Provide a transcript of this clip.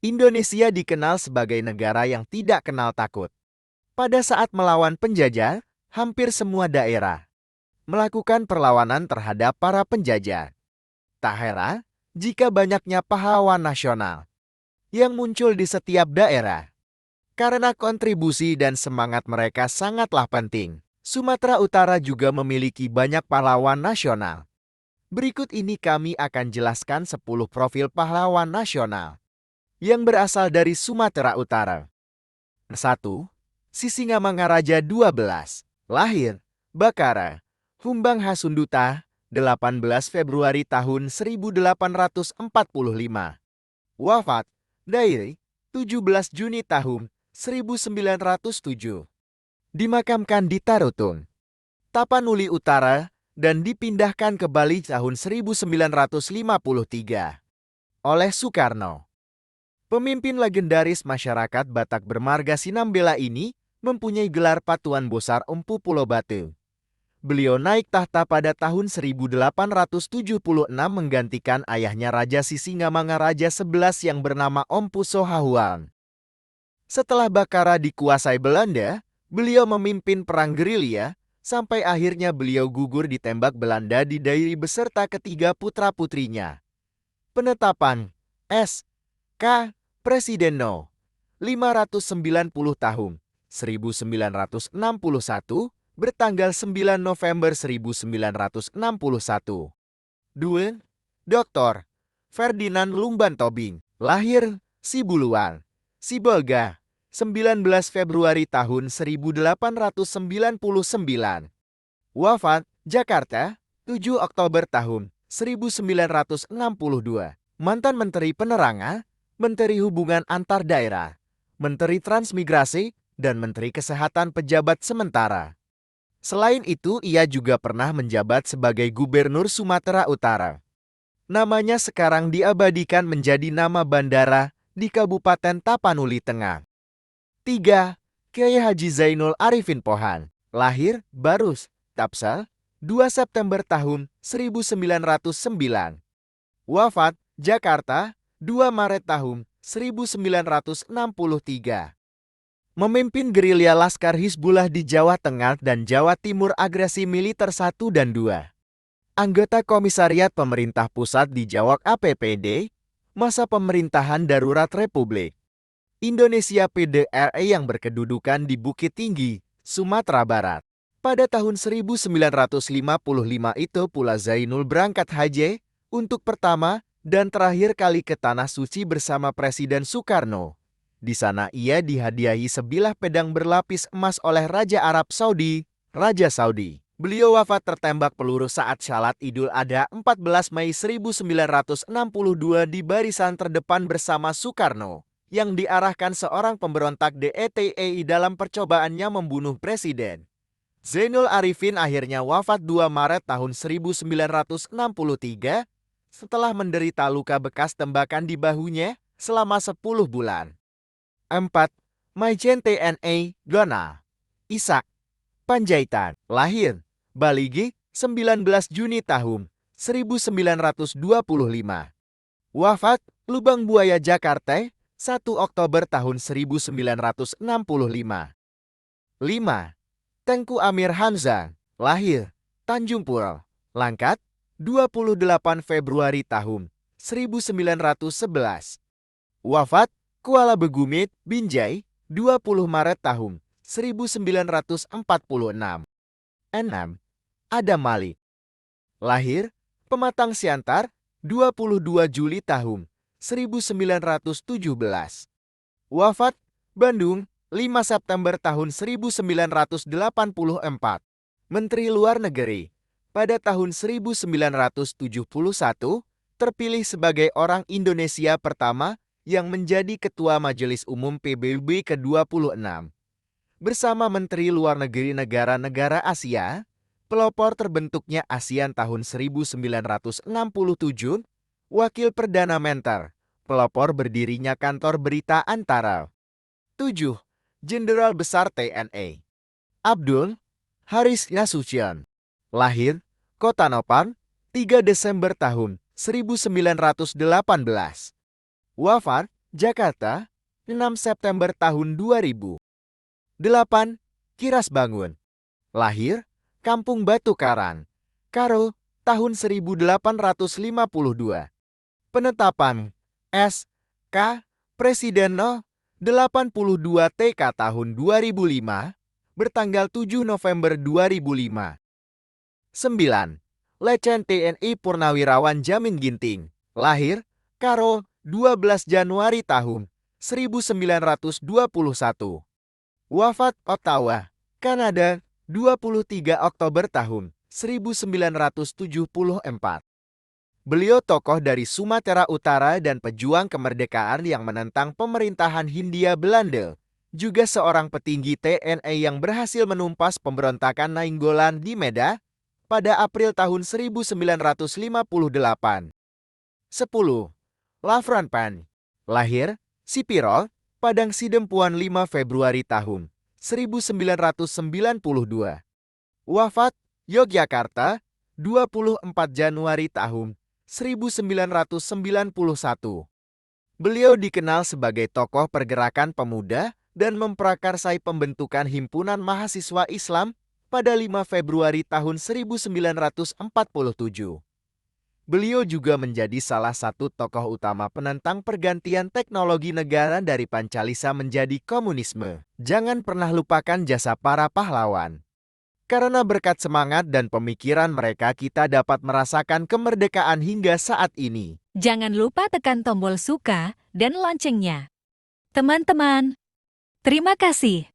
Indonesia dikenal sebagai negara yang tidak kenal takut. Pada saat melawan penjajah, hampir semua daerah melakukan perlawanan terhadap para penjajah. Tak heran jika banyaknya pahlawan nasional yang muncul di setiap daerah. Karena kontribusi dan semangat mereka sangatlah penting. Sumatera Utara juga memiliki banyak pahlawan nasional. Berikut ini kami akan jelaskan 10 profil pahlawan nasional yang berasal dari Sumatera Utara. 1. Sisingamangaraja 12. Lahir, Bakara, Humbang Hasunduta, 18 Februari tahun 1845. Wafat, Dairi, 17 Juni tahun 1907. Dimakamkan di Tarutung, Tapanuli Utara, dan dipindahkan ke Bali tahun 1953 oleh Soekarno. Pemimpin legendaris masyarakat Batak bermarga Sinambela ini mempunyai gelar Patuan Bosar Empu Pulau Batu. Beliau naik tahta pada tahun 1876 menggantikan ayahnya Raja Sisingamangaraja XI yang bernama Empu Sohahuan. Setelah Bakara dikuasai Belanda, beliau memimpin perang gerilya, sampai akhirnya beliau gugur ditembak Belanda di Dairi beserta ketiga putra-putrinya. Penetapan S. K. Presiden No. 590 tahun 1961 bertanggal 9 November 1961. 2. Dr. Ferdinand Lumban Tobing, lahir Sibuluan, Sibolga, 19 Februari tahun 1899. Wafat Jakarta, 7 Oktober tahun 1962. Mantan Menteri Penerangan, Menteri Hubungan Antar Daerah, Menteri Transmigrasi, dan Menteri Kesehatan pejabat sementara. Selain itu, ia juga pernah menjabat sebagai Gubernur Sumatera Utara. Namanya sekarang diabadikan menjadi nama bandara di Kabupaten Tapanuli Tengah. 3. Kiai Haji Zainul Arifin Pohan, lahir Barus, Tapsel, 2 September tahun 1909. Wafat Jakarta, 2 Maret tahun 1963. Memimpin gerilya Laskar Hizbullah di Jawa Tengah dan Jawa Timur agresi militer 1 dan 2. Anggota Komisariat Pemerintah Pusat di Jawak APPD, masa pemerintahan darurat Republik Indonesia PDRI yang berkedudukan di Bukit Tinggi, Sumatera Barat. Pada tahun 1955 itu pula Zainul berangkat haji untuk pertama dan terakhir kali ke Tanah Suci bersama Presiden Soekarno. Di sana ia dihadiahi sebilah pedang berlapis emas oleh Raja Arab Saudi, Raja Saudi. Beliau wafat tertembak peluru saat Salat Idul Adha 14 Mei 1962 di barisan terdepan bersama Soekarno, yang diarahkan seorang pemberontak DETI dalam percobaannya membunuh Presiden. Zainul Arifin akhirnya wafat 2 Maret tahun 1963 setelah menderita luka bekas tembakan di bahunya selama 10 bulan. 4. Maijen TNI Dona Ishak Panjaitan, lahir Baligi, 19 Juni tahun 1925. Wafat Lubang Buaya Jakarta, 1 Oktober tahun 1965. 5. Tengku Amir Hamzah, lahir Tanjung Purul, Langkat, 28 Februari tahun 1911. Wafat Kuala Begumit, Binjai, 20 Maret tahun 1946. 6. Adam Malik, lahir Pematang Siantar, 22 Juli tahun 1917. Wafat Bandung, 5 September tahun 1984. Menteri Luar Negeri. Pada tahun 1971, terpilih sebagai orang Indonesia pertama yang menjadi Ketua Majelis Umum PBB ke-26. Bersama Menteri Luar Negeri negara-negara Asia, pelopor terbentuknya ASEAN tahun 1967, Wakil Perdana Menteri, pelopor berdirinya Kantor Berita Antara. 7. Jenderal Besar TNI Abdul Haris Nasution, lahir Kota Nopan, 3 Desember tahun 1918. Wafat Jakarta, 6 September tahun 2000. 8. Kiras Bangun. Lahir, Kampung Batu Karang, Karo, tahun 1852. Penetapan S. K. Presiden No. 82 TK tahun 2005, bertanggal 7 November 2005. 9. Letjen TNI Purnawirawan Jamin Ginting. Lahir, Karo, 12 Januari tahun 1921. Wafat Ottawa, Kanada, 23 Oktober tahun 1974. Beliau tokoh dari Sumatera Utara dan pejuang kemerdekaan yang menentang pemerintahan Hindia Belanda. Juga seorang petinggi TNI yang berhasil menumpas pemberontakan Nainggolan di Medan pada April tahun 1958. 10. Lavran Pan. Lahir, Sipirol, Padang Sidempuan 5 Februari tahun 1992. Wafat, Yogyakarta, 24 Januari tahun 1991. Beliau dikenal sebagai tokoh pergerakan pemuda dan memprakarsai pembentukan Himpunan Mahasiswa Islam pada 5 Februari tahun 1947. Beliau juga menjadi salah satu tokoh utama penentang pergantian teknologi negara dari Pancalisa menjadi komunisme. Jangan pernah lupakan jasa para pahlawan. Karena berkat semangat dan pemikiran mereka kita dapat merasakan kemerdekaan hingga saat ini. Jangan lupa tekan tombol suka dan loncengnya. Teman-teman, terima kasih.